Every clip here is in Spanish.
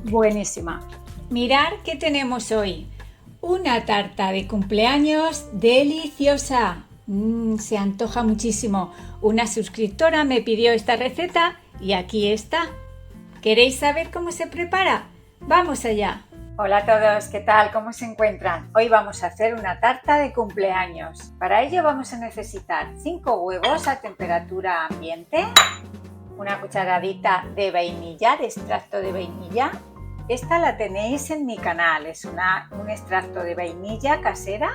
buenísima. Mirad qué tenemos hoy. Una tarta de cumpleaños deliciosa. Se antoja muchísimo. Una suscriptora me pidió esta receta y aquí está. ¿Queréis saber cómo se prepara? ¡Vamos allá! Hola a todos, ¿qué tal? ¿Cómo se encuentran? Hoy vamos a hacer una tarta de cumpleaños. Para ello vamos a necesitar 5 huevos a temperatura ambiente, una cucharadita de vainilla, de extracto de vainilla. Esta la tenéis en mi canal, es un extracto de vainilla casera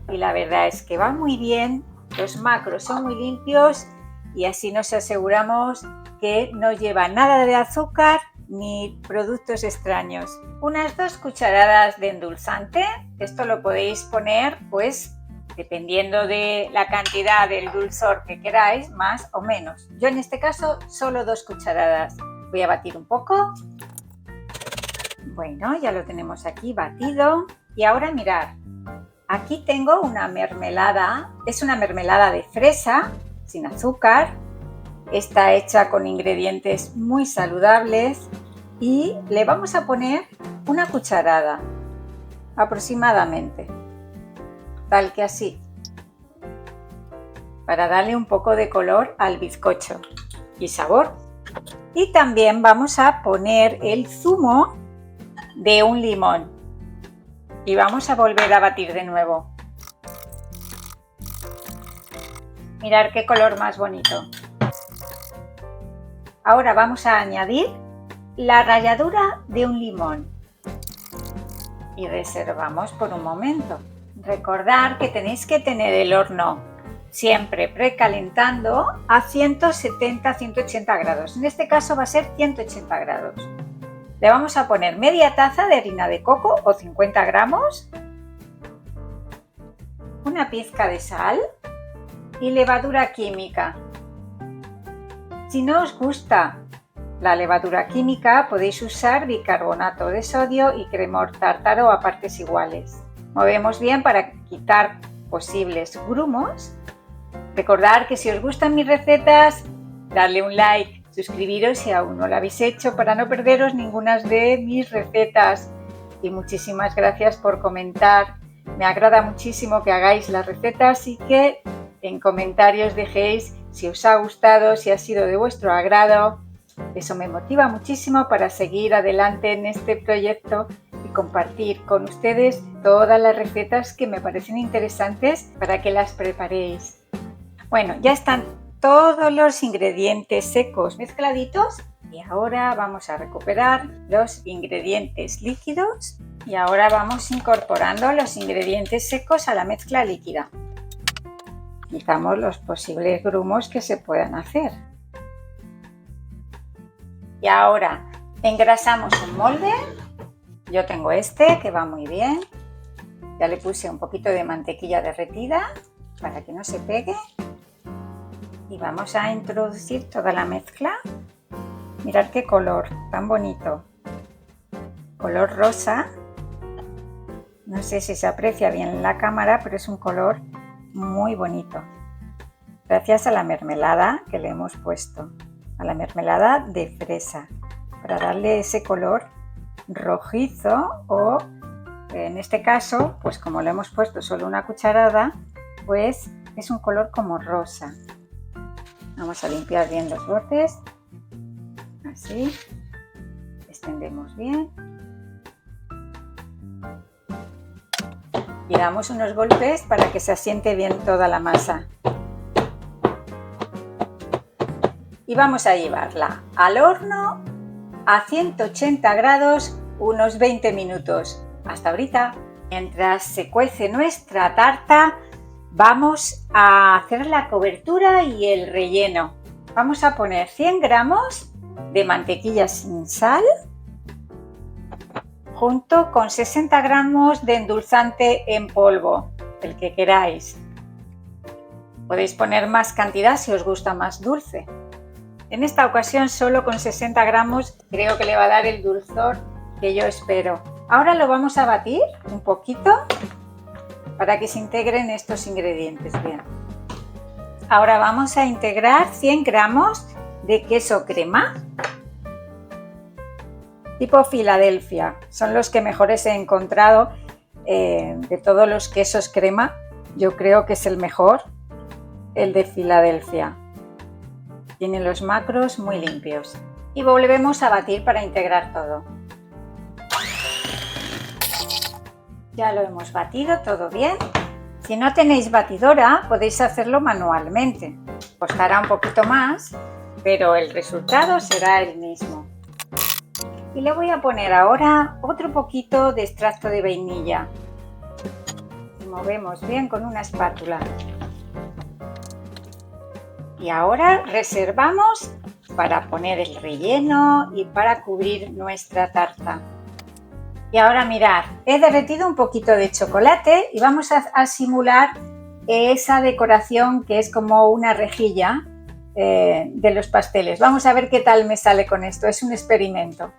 y la verdad es que va muy bien, los macros son muy limpios y así nos aseguramos que no lleva nada de azúcar ni productos extraños. Unas 2 cucharadas de endulzante, esto lo podéis poner pues dependiendo de la cantidad del dulzor que queráis, más o menos. Yo en este caso solo 2 cucharadas. Voy a batir un poco. Bueno, ya lo tenemos aquí batido. Y ahora mirad, aquí tengo una mermelada, es una mermelada de fresa, sin azúcar. Está hecha con ingredientes muy saludables y le vamos a poner una cucharada aproximadamente, tal que así, para darle un poco de color al bizcocho y sabor. Y también vamos a poner el zumo de un limón y vamos a volver a batir de nuevo. Mirad qué color más bonito. Ahora vamos a añadir la ralladura de un limón y reservamos por un momento. Recordad que tenéis que tener el horno siempre precalentando a 170-180 grados. En este caso va a ser 180 grados. Le vamos a poner media taza de harina de coco o 50 gramos, una pizca de sal y levadura química. Si no os gusta la levadura química, podéis usar bicarbonato de sodio y cremor tártaro a partes iguales. Movemos bien para quitar posibles grumos. Recordad que si os gustan mis recetas, darle un like, suscribiros si aún no lo habéis hecho para no perderos ninguna de mis recetas. Y muchísimas gracias por comentar. Me agrada muchísimo que hagáis las recetas y que en comentarios dejéis si os ha gustado, si ha sido de vuestro agrado. Eso me motiva muchísimo para seguir adelante en este proyecto y compartir con ustedes todas las recetas que me parecen interesantes para que las preparéis. Bueno, ya están todos los ingredientes secos mezcladitos y ahora vamos a recuperar los ingredientes líquidos y ahora vamos incorporando los ingredientes secos a la mezcla líquida. Quitamos los posibles grumos que se puedan hacer. Y ahora engrasamos un molde. Yo tengo este que va muy bien. Ya le puse un poquito de mantequilla derretida para que no se pegue. Y vamos a introducir toda la mezcla. Mirad qué color tan bonito. Color rosa. No sé si se aprecia bien en la cámara, pero es un color muy bonito. Gracias a la mermelada que le hemos puesto. A la mermelada de fresa. Para darle ese color rojizo o en este caso, pues como le hemos puesto solo una cucharada, pues es un color como rosa. Vamos a limpiar bien los bordes, así, extendemos bien y damos unos golpes para que se asiente bien toda la masa. Y vamos a llevarla al horno a 180 grados unos 20 minutos. Hasta ahorita. Mientras se cuece nuestra tarta, vamos a hacer la cobertura y el relleno. Vamos a poner 100 gramos de mantequilla sin sal junto con 60 gramos de endulzante en polvo, el que queráis. Podéis poner más cantidad si os gusta más dulce. En esta ocasión solo con 60 gramos creo que le va a dar el dulzor que yo espero. Ahora lo vamos a batir un poquito para que se integren estos ingredientes bien. Ahora vamos a integrar 100 gramos de queso crema tipo Filadelfia. Son los que mejores he encontrado de todos los quesos crema. Yo creo que es el mejor, el de Filadelfia. Tiene los macros muy limpios. Y volvemos a batir para integrar todo. Ya lo hemos batido todo bien. Si no tenéis batidora, podéis hacerlo manualmente. Costará un poquito más, pero el resultado será el mismo. Y le voy a poner ahora otro poquito de extracto de vainilla. Y movemos bien con una espátula. Y ahora reservamos para poner el relleno y para cubrir nuestra tarta. Y ahora mirad, he derretido un poquito de chocolate y vamos a simular esa decoración que es como una rejilla de los pasteles. Vamos a ver qué tal me sale con esto, es un experimento.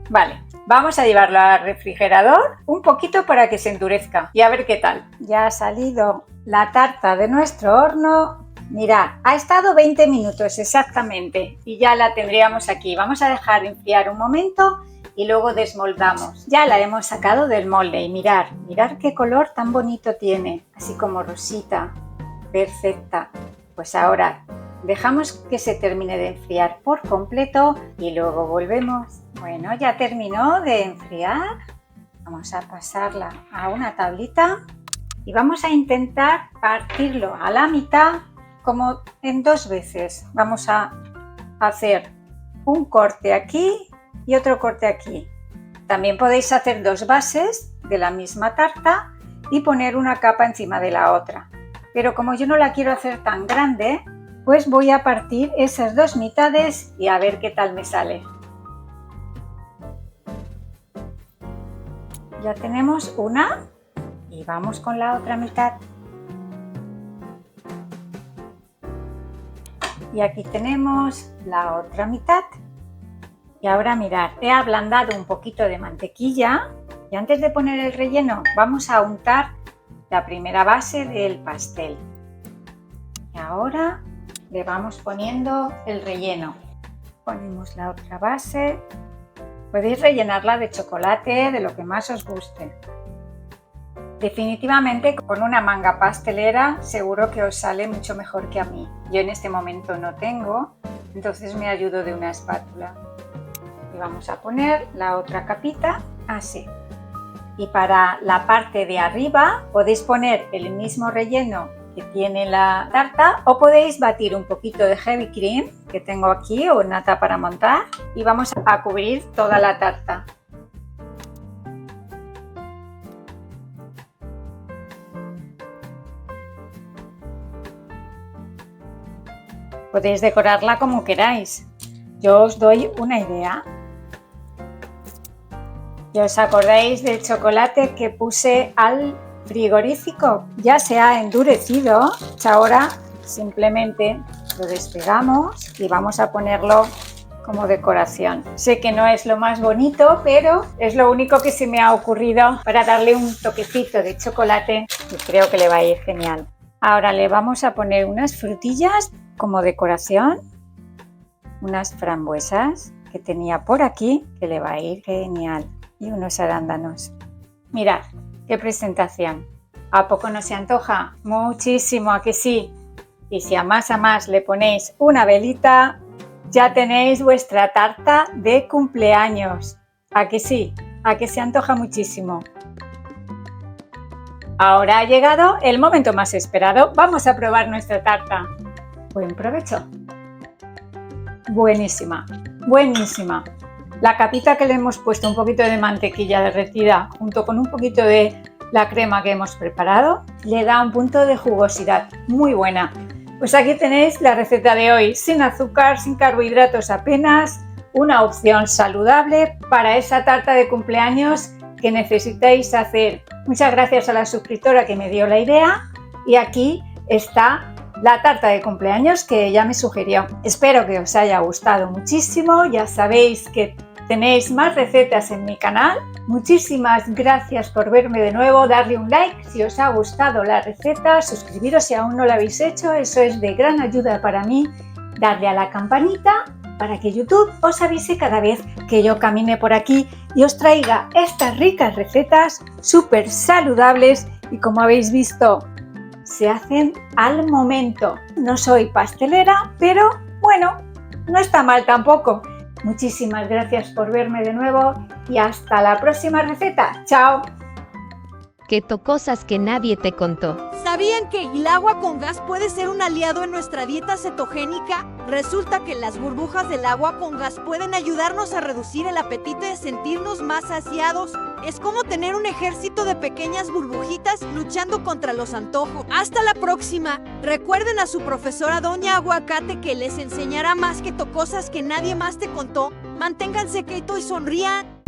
Vale, vamos a llevarlo al refrigerador un poquito para que se endurezca y a ver qué tal. Ya ha salido la tarta de nuestro horno. Mirad, ha estado 20 minutos exactamente y ya la tendríamos aquí. Vamos a dejar enfriar un momento y luego desmoldamos. Ya la hemos sacado del molde y mirad qué color tan bonito tiene, así como rosita, perfecta. Pues ahora dejamos que se termine de enfriar por completo y luego volvemos. Bueno, ya terminó de enfriar. Vamos a pasarla a una tablita y vamos a intentar partirlo a la mitad como en 2 veces. Vamos a hacer un corte aquí y otro corte aquí. También podéis hacer 2 bases de la misma tarta y poner una capa encima de la otra. Pero como yo no la quiero hacer tan grande, pues voy a partir esas 2 mitades y a ver qué tal me sale. Ya tenemos una y vamos con la otra mitad. Y aquí tenemos la otra mitad. Y ahora mirad, he ablandado un poquito de mantequilla y antes de poner el relleno vamos a untar la primera base del pastel. Y ahora le vamos poniendo el relleno. Ponemos la otra base. Podéis rellenarla de chocolate, de lo que más os guste. Definitivamente con una manga pastelera seguro que os sale mucho mejor que a mí. Yo en este momento no tengo, entonces me ayudo de una espátula. Y vamos a poner la otra capita así. Y para la parte de arriba podéis poner el mismo relleno que tiene la tarta o podéis batir un poquito de heavy cream que tengo aquí o nata para montar y vamos a cubrir toda la tarta. Podéis decorarla como queráis. Yo os doy una idea. ¿Y os acordáis del chocolate que puse al frigorífico? Ya se ha endurecido. Ahora simplemente lo despegamos y vamos a ponerlo como decoración. Sé que no es lo más bonito, pero es lo único que se me ha ocurrido para darle un toquecito de chocolate y creo que le va a ir genial. Ahora le vamos a poner unas frutillas como decoración, unas frambuesas que tenía por aquí que le va a ir genial. Y unos arándanos. Mirad, qué presentación. ¿A poco no se antoja? Muchísimo, ¿a que sí? Y si a más le ponéis una velita, ya tenéis vuestra tarta de cumpleaños. ¿A que sí? ¿A que se antoja muchísimo? Ahora ha llegado el momento más esperado. Vamos a probar nuestra tarta. Buen provecho. Buenísima, buenísima. La capita que le hemos puesto un poquito de mantequilla derretida junto con un poquito de la crema que hemos preparado le da un punto de jugosidad muy buena. Pues aquí tenéis la receta de hoy, sin azúcar, sin carbohidratos apenas, una opción saludable para esa tarta de cumpleaños que necesitáis hacer. Muchas gracias a la suscriptora que me dio la idea y aquí está la tarta de cumpleaños que ella me sugirió. Espero que os haya gustado muchísimo, ya sabéis que tenéis más recetas en mi canal. Muchísimas gracias por verme de nuevo, darle un like si os ha gustado la receta, suscribiros si aún no lo habéis hecho, eso es de gran ayuda para mí, darle a la campanita para que YouTube os avise cada vez que yo camine por aquí y os traiga estas ricas recetas súper saludables y, como habéis visto, se hacen al momento. No soy pastelera, pero bueno, no está mal tampoco. Muchísimas gracias por verme de nuevo y hasta la próxima receta. ¡Chao! Keto, cosas que nadie te contó. ¿Sabían que el agua con gas puede ser un aliado en nuestra dieta cetogénica? Resulta que las burbujas del agua con gas pueden ayudarnos a reducir el apetito y sentirnos más saciados. Es como tener un ejército de pequeñas burbujitas luchando contra los antojos. ¡Hasta la próxima! Recuerden a su profesora Doña Aguacate que les enseñará más keto, cosas que nadie más te contó. Manténganse keto y sonrían.